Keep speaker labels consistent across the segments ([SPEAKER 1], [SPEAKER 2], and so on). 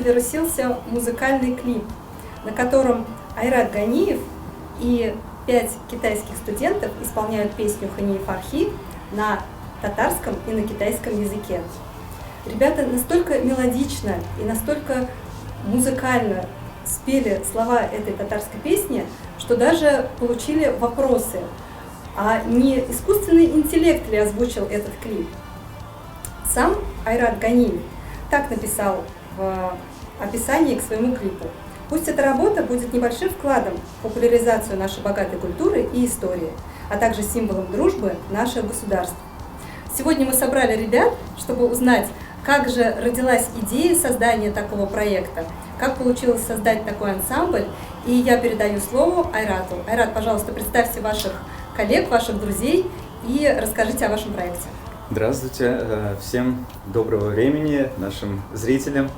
[SPEAKER 1] завирусился музыкальный клип, на котором Айрат Ганиев и 5 китайских студентов исполняют песню «Хани Фархи» на татарском и на китайском языке. Ребята настолько мелодично и настолько музыкально спели слова этой татарской песни, что даже получили вопросы, а не искусственный интеллект ли озвучил этот клип. Сам Айрат Ганиев так написал в описании к своему клипу: «Пусть эта работа будет небольшим вкладом в популяризацию нашей богатой культуры и истории, а также символом дружбы наших государств». Сегодня мы собрали ребят, чтобы узнать, как же родилась идея создания такого проекта, как получилось создать такой ансамбль, и я передаю слово Айрату. Айрат, пожалуйста, представьте ваших коллег, ваших друзей и расскажите о вашем проекте.
[SPEAKER 2] Здравствуйте, всем доброго времени, нашим зрителям,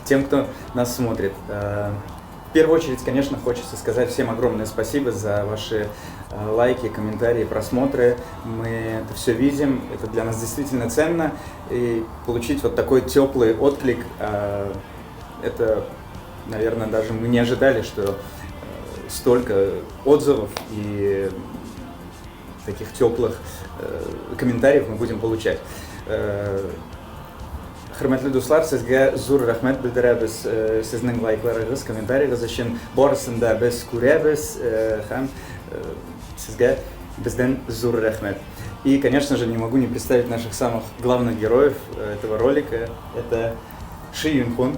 [SPEAKER 2] тем, кто нас смотрит. В первую очередь, конечно, хочется сказать всем огромное спасибо за ваши лайки, комментарии, просмотры. Мы это все видим, это для нас действительно ценно. И получить вот такой теплый отклик, это, наверное, даже мы не ожидали, что столько отзывов и таких теплых комментариев мы будем получать. Хөрмәтле дуслар, сезгә зур рәхмәт белдерәбез сезнең лайкларыгыз, комментарийгыз өчен. Барысын да без күрәбез һәм сезгә бездән зур рәхмәт. И, конечно же, не могу не представить наших самых главных героев этого ролика. Это Ши Юнхун,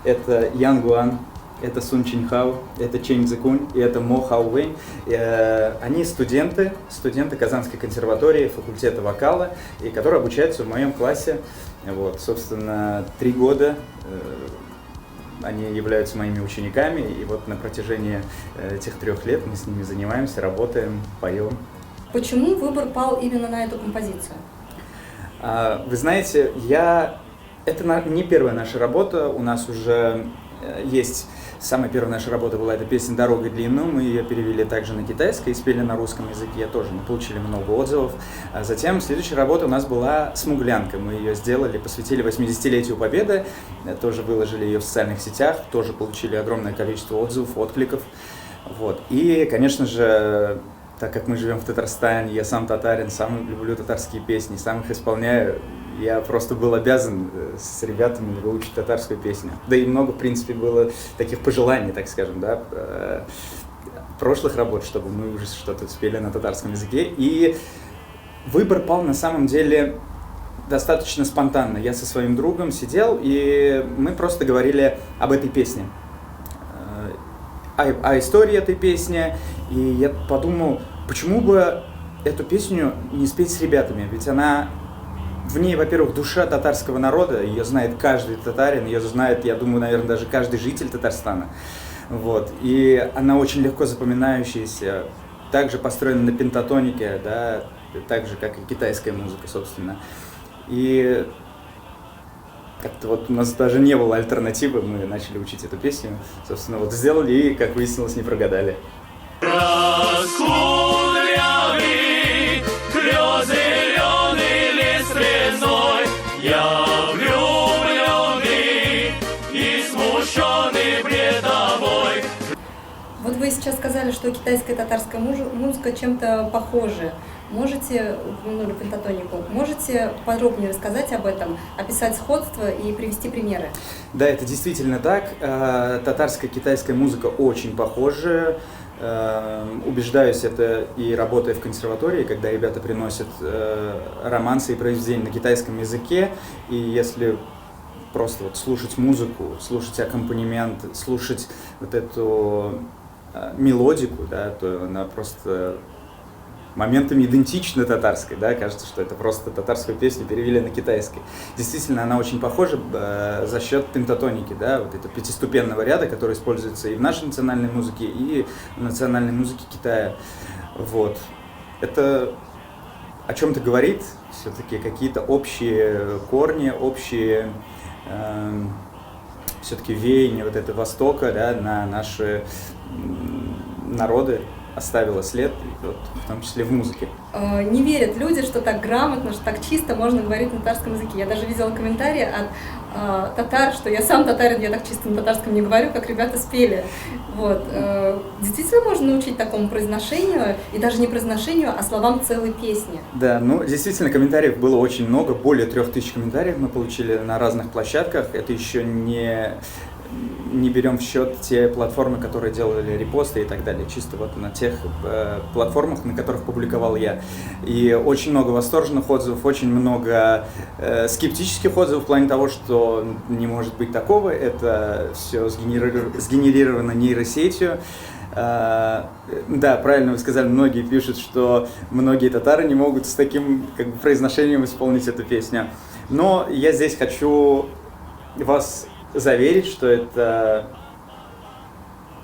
[SPEAKER 2] это Ян Гуан, это Сун Чинхао, это Чэнь Цзэкунь и это Мо Хао Вэнь. Они студенты Казанской консерватории, факультета вокала, и которые обучаются в моем классе. Вот, собственно, 3 года они являются моими учениками, и вот на протяжении этих 3 лет мы с ними занимаемся, работаем, поем.
[SPEAKER 1] Почему выбор пал именно на эту композицию?
[SPEAKER 2] Вы знаете, это не первая наша работа, у нас уже есть. Самая первая наша работа была эта песня «Дорога длинную», мы ее перевели также на китайский и спели на русском языке, тоже мы получили много отзывов. А затем следующая работа у нас была «Смуглянка», мы ее сделали, посвятили 80-летию Победы, тоже выложили ее в социальных сетях, тоже получили огромное количество отзывов, откликов. Вот. И, конечно же, так как мы живем в Татарстане, я сам татарин, сам люблю татарские песни, сам их исполняю, я просто был обязан с ребятами выучить татарскую песню. Да и много, в принципе, было таких пожеланий, так скажем, да, прошлых работ, чтобы мы уже что-то спели на татарском языке. И выбор пал на самом деле достаточно спонтанно. Я со своим другом сидел, и мы просто говорили об этой песне, о истории этой песни. И я подумал, почему бы эту песню не спеть с ребятами, ведь в ней, во-первых, душа татарского народа, ее знает каждый татарин, ее знает, я думаю, наверное, даже каждый житель Татарстана. Вот. И она очень легко запоминающаяся, также построена на пентатонике, да, так же, как и китайская музыка, собственно. И как-то вот у нас даже не было альтернативы, мы начали учить эту песню, собственно, вот сделали и, как выяснилось, не прогадали.
[SPEAKER 3] Я влюбленный и смущенный предовой.
[SPEAKER 1] Вот вы сейчас сказали, что китайская и татарская музыка чем-то похожи. Упомянули пентатонику. Можете подробнее рассказать об этом, описать сходство и привести примеры?
[SPEAKER 2] Да, это действительно так. Татарская и китайская музыка очень похожи. Убеждаюсь это и работая в консерватории, когда ребята приносят романсы и произведения на китайском языке, и если просто вот слушать музыку, слушать аккомпанемент, слушать вот эту мелодику, да, то она просто моментами идентична татарской, да, кажется, что это просто татарскую песню перевели на китайский. Действительно, она очень похожа за счет пентатоники, да, вот этого пятиступенного ряда, который используется и в нашей национальной музыке, и в национальной музыке Китая. Вот. Это о чем-то говорит, все-таки какие-то общие корни, общие все-таки веяния вот этого Востока, да, на наши народы. оставила след, вот, в том числе в музыке.
[SPEAKER 1] Не верят люди, что так грамотно, что так чисто можно говорить на татарском языке. Я даже видела комментарии от татар, что я сам татарин, я так чисто на татарском не говорю, как ребята спели. Вот. Действительно можно научить такому произношению, и даже не произношению, а словам целой песни.
[SPEAKER 2] Да, ну действительно комментариев было очень много, более 3000 комментариев мы получили на разных площадках. Это еще не берем в счет те платформы, которые делали репосты и так далее, чисто вот на тех платформах, на которых публиковал я. И очень много восторженных отзывов, очень много скептических отзывов в плане того, что не может быть такого, это все сгенерировано нейросетью. Да, правильно вы сказали, многие пишут, что многие татары не могут с таким произношением исполнить эту песню. Но я здесь хочу вас заверить, что эта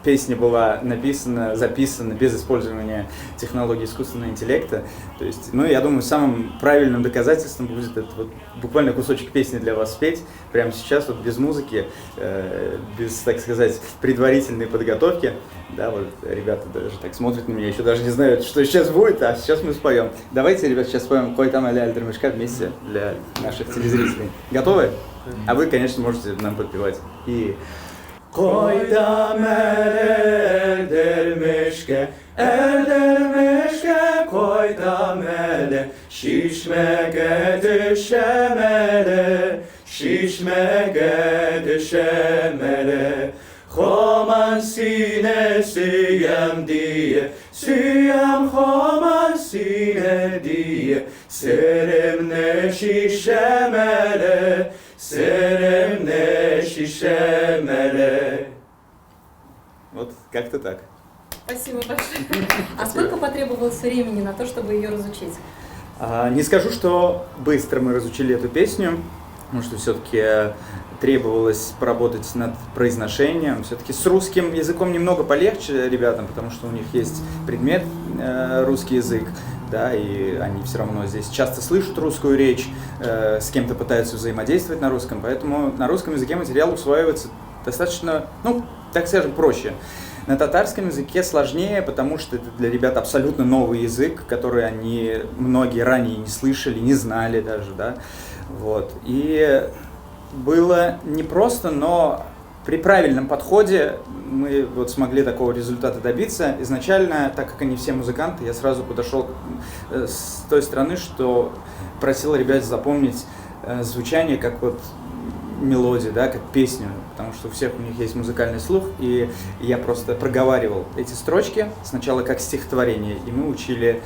[SPEAKER 2] песня была написана, записана без использования технологий искусственного интеллекта. То есть, ну, я думаю, самым правильным доказательством будет этот вот буквально кусочек песни для вас спеть прямо сейчас, вот без музыки, без, так сказать, предварительной подготовки. Да, вот ребята даже так смотрят на меня, еще даже не знают, что сейчас будет, а сейчас мы споем. Давайте, ребят, сейчас споем «Кой там аля аль-Дермешка» вместе для наших телезрителей. Готовы? А вы, конечно, можете нам подпевать. И
[SPEAKER 3] Koydam erdirmişke, koydam ele, şişmege düşemele, şişmege düşemele. Xoman sine siyem diye, siyem xoman sine diye, serim ne şişemele, serim ne şişemele.
[SPEAKER 2] вот как-то так.
[SPEAKER 1] Спасибо большое. А сколько потребовалось времени на то, чтобы ее разучить?
[SPEAKER 2] Не скажу, что быстро мы разучили эту песню, потому что все-таки требовалось поработать над произношением. Все-таки с русским языком немного полегче ребятам, потому что у них есть предмет русский язык, да, и они все равно здесь часто слышат русскую речь, с кем-то пытаются взаимодействовать на русском, поэтому на русском языке материал усваивается достаточно, ну, так скажем, проще. На татарском языке сложнее, потому что это для ребят абсолютно новый язык, который они многие ранее не слышали, не знали даже, да, вот. И было непросто, но при правильном подходе мы вот смогли такого результата добиться. Изначально, так как они все музыканты, я сразу подошел с той стороны, что просил ребят запомнить звучание как вот мелодию, да, как песню, потому что у всех у них есть музыкальный слух, и я просто проговаривал эти строчки сначала как стихотворение, и мы учили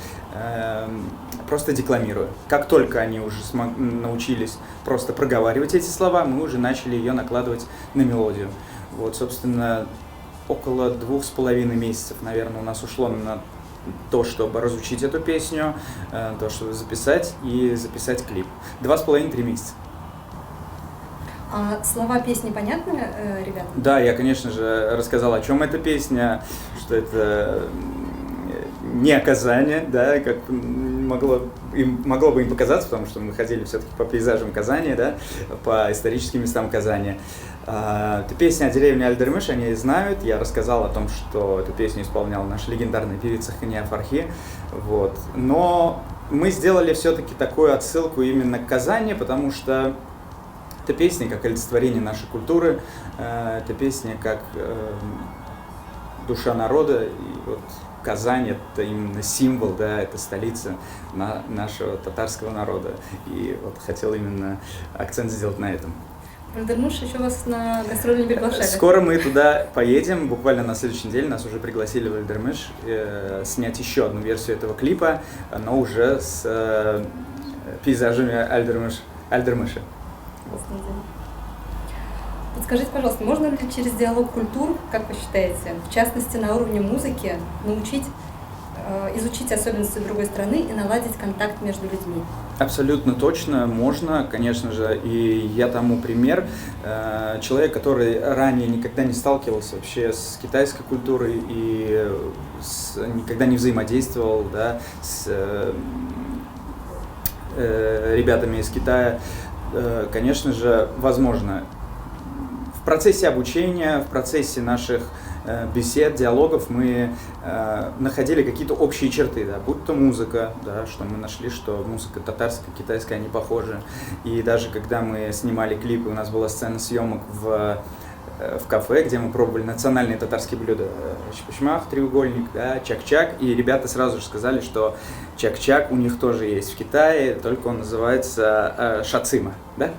[SPEAKER 2] просто декламируя. Как только они уже научились просто проговаривать эти слова, мы уже начали ее накладывать на мелодию. Вот, собственно, около 2,5 месяцев, наверное, у нас ушло на то, чтобы разучить эту песню, то, чтобы записать и записать клип. 2,5-3 месяца.
[SPEAKER 1] А слова песни понятны, ребята?
[SPEAKER 2] Да, я, конечно же, рассказал, о чем эта песня, что это не Казань, да, как могло бы им показаться, потому что мы ходили все-таки по пейзажам Казани, да, по историческим местам Казани. Эту песню о деревне Аль-Дермеш они знают. Я рассказал о том, что эту песню исполняла наша легендарная певица Хания Фархи. Вот. Но мы сделали все-таки такую отсылку именно к Казани, потому что это песня как олицетворение нашей культуры, это песня как душа народа, и вот Казань это именно символ, да, это столица нашего татарского народа, и вот хотел именно акцент сделать на этом.
[SPEAKER 1] Аль-Дермеш еще вас на гастроли не приглашали?
[SPEAKER 2] Скоро мы туда поедем, буквально на следующей неделе нас уже пригласили в Аль-Дермеш снять еще одну версию этого клипа, но уже с пейзажами Аль-Дермеша.
[SPEAKER 1] Подскажите, пожалуйста, можно ли через диалог культур, как вы считаете, в частности на уровне музыки, изучить особенности другой страны и наладить контакт между людьми?
[SPEAKER 2] Абсолютно точно, можно, конечно же, и я тому пример. Человек, который ранее никогда не сталкивался вообще с китайской культурой и никогда не взаимодействовал, да, с ребятами из Китая, конечно же, возможно, в процессе обучения, в процессе наших бесед, диалогов мы находили какие-то общие черты, да, будь то музыка, да, что мы нашли, что музыка татарская, китайская, они похожи. И даже когда мы снимали клипы, у нас была сцена съемок в кафе, где мы пробовали национальные татарские блюда. Чпочмах, треугольник, да, чак-чак. И ребята сразу же сказали, что чак-чак у них тоже есть в Китае, только он называется шацима, да?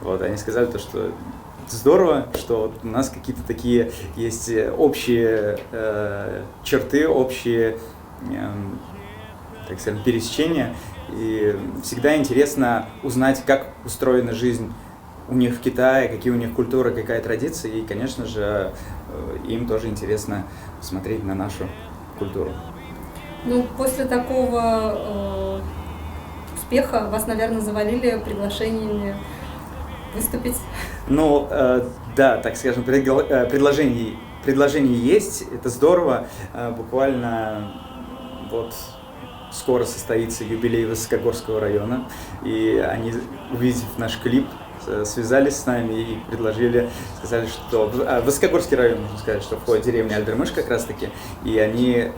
[SPEAKER 2] Вот, они сказали то, что здорово, что вот у нас какие-то такие есть общие черты, общие, так скажем, пересечения. И всегда интересно узнать, как устроена жизнь у них в Китае, какие у них культура, какая традиция, и, конечно же, им тоже интересно смотреть на нашу культуру.
[SPEAKER 1] Ну, после такого успеха вас, наверное, завалили приглашениями выступить?
[SPEAKER 2] Ну, да, так скажем, предложение есть, это здорово. Буквально вот скоро состоится юбилей Высокогорского района, и они, увидев наш клип, связались с нами и предложили, сказали, что Высокогорский район, можно сказать, что входит деревня Альдермыш как раз таки, и они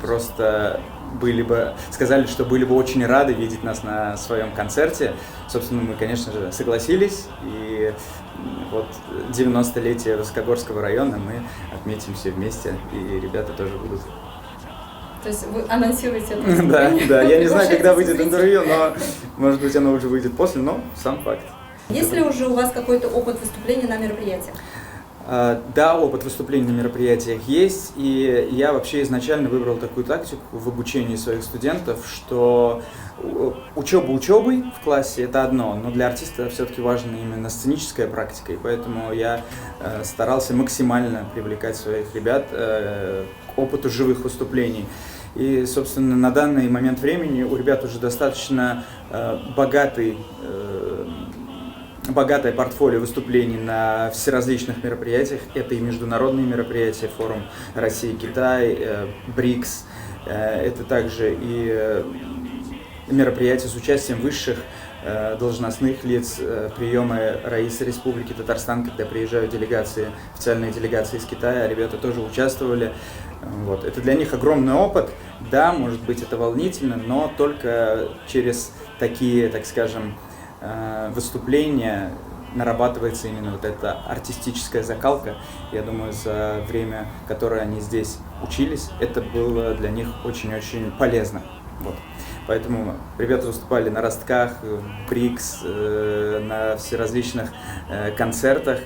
[SPEAKER 2] просто сказали, что были бы очень рады видеть нас на своем концерте. Собственно, мы, конечно же, согласились, и вот 90-летие Высокогорского района мы отметим все вместе, и ребята тоже будут.
[SPEAKER 1] То есть вы анонсируете это?
[SPEAKER 2] Да, я не знаю, когда выйдет интервью, но, может быть, оно уже выйдет после, но сам факт.
[SPEAKER 1] Есть ли уже у вас какой-то опыт выступления на мероприятиях?
[SPEAKER 2] Да, опыт выступлений на мероприятиях есть, и я вообще изначально выбрал такую тактику в обучении своих студентов, что учеба учебой в классе – это одно, но для артиста все-таки важна именно сценическая практика, и поэтому я старался максимально привлекать своих ребят к опыту живых выступлений. И, собственно, на данный момент времени у ребят уже достаточно богатое портфолио выступлений на всеразличных мероприятиях. Это и международные мероприятия, форум Россия-Китай, БРИКС. Это также и мероприятия с участием высших должностных лиц, приемы Раисы Республики Татарстан, когда приезжают делегации, официальные делегации из Китая, ребята тоже участвовали. Вот. Это для них огромный опыт. Да, может быть, это волнительно, но только через такие, так скажем, выступления нарабатывается именно вот эта артистическая закалка. Я думаю, за время, которое они здесь учились, это было для них очень-очень полезно. Вот. Поэтому ребята выступали на Ростках, БРИКС, на всеразличных концертах.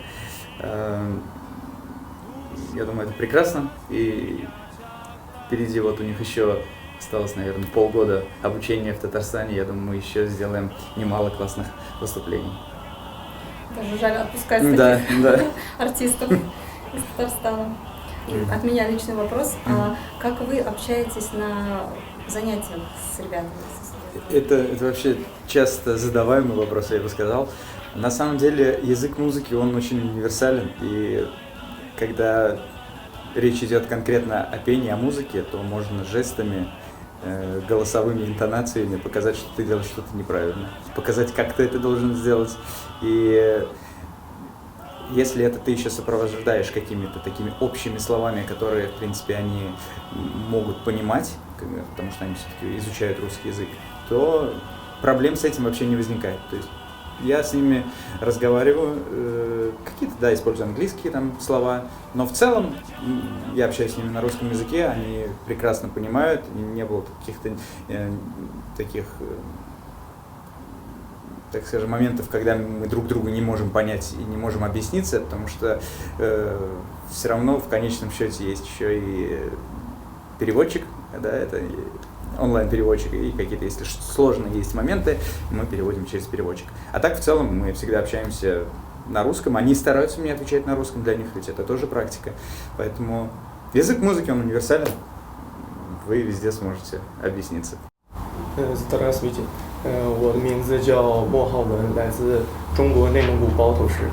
[SPEAKER 2] Я думаю, это прекрасно. И впереди вот у них еще осталось, наверное, полгода обучения в Татарстане. Я думаю, мы еще сделаем немало классных выступлений.
[SPEAKER 1] Даже жаль отпускать таких артистов из Татарстана. От меня личный вопрос. Как вы общаетесь на занятиях с ребятами?
[SPEAKER 2] Это вообще часто задаваемый вопрос, я бы сказал. На самом деле язык музыки, он очень универсален. И когда речь идет конкретно о пении, о музыке, то можно жестами, голосовыми интонациями показать, что ты делаешь что-то неправильно, показать, как ты это должен сделать. И если это ты еще сопровождаешь какими-то такими общими словами, которые, в принципе, они могут понимать, потому что они все-таки изучают русский язык, то проблем с этим вообще не возникает. То есть я с ними разговариваю, какие-то, да, использую английские там слова, но в целом я общаюсь с ними на русском языке, они прекрасно понимают, не было каких-то таких, так скажем, моментов, когда мы друг друга не можем понять и не можем объясниться, потому что все равно в конечном счете есть еще и переводчик, да, это онлайн-переводчик, и какие-то, если сложные есть моменты, мы переводим через переводчик. А так, в целом, мы всегда общаемся на русском, они стараются мне отвечать на русском, для них ведь это тоже практика. Поэтому язык музыки, он универсален, вы везде сможете объясниться.
[SPEAKER 4] Здравствуйте, 我的名字叫莫浩文，来自中国内蒙古包头市。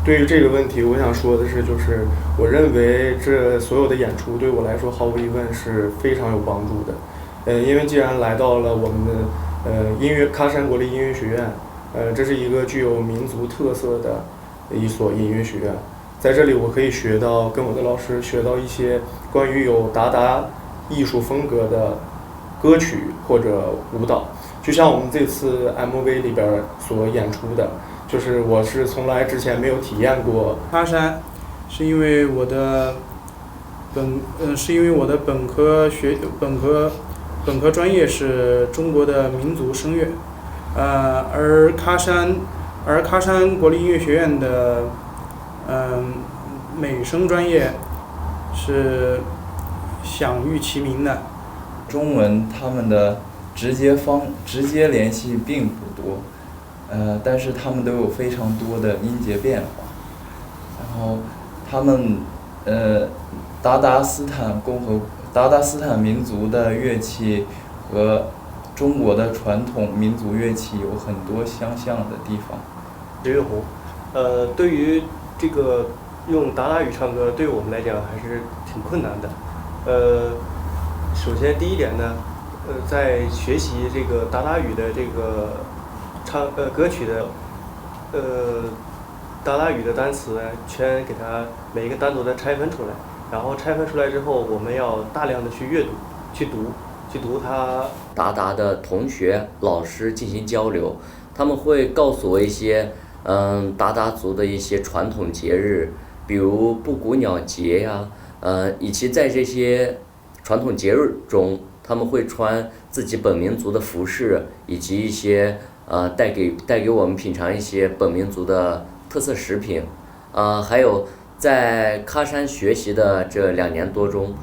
[SPEAKER 4] 对于这个问题，我想说的是，就是我认为这所有的演出对我来说毫无疑问是非常有帮助的。因为既然来到了我们的喀山国立音乐学院，这是一个具有民族特色的一所音乐学院。在这里我可以跟我的老师学到一些关于有达达艺术风格的歌曲或者舞蹈，就像我们这次 MV 里边所演出的，就是我是从来之前没有体验过。
[SPEAKER 5] 喀山是因为我的本科专业是中国的民族声乐，而喀山国立音乐学院的美声专业是享誉其名的。
[SPEAKER 6] 中文他们的直接联系并不多，但是他们都有非常多的音节变化。然后他们达达斯坦民族的乐器和中国的传统民族乐器有很多相像的地方。
[SPEAKER 7] 刘月红，对于这个用达达语唱歌，对我们来讲还是挺困难的。首先第一点呢，在学习这个达达语的这个歌曲的达达语的单词呢，全给它每一个单独的拆分出来，然后拆分出来之后，我们要大量的去阅读、去读它。
[SPEAKER 8] 达达的同学、老师进行交流，他们会告诉我一些达达族的一些传统节日，比如布谷鸟节呀，以及在这些传统节日中，他们会穿自己本民族的服饰，以及一些带给我们品尝一些本民族的特色食品，还有在喀山学习的这2年多中，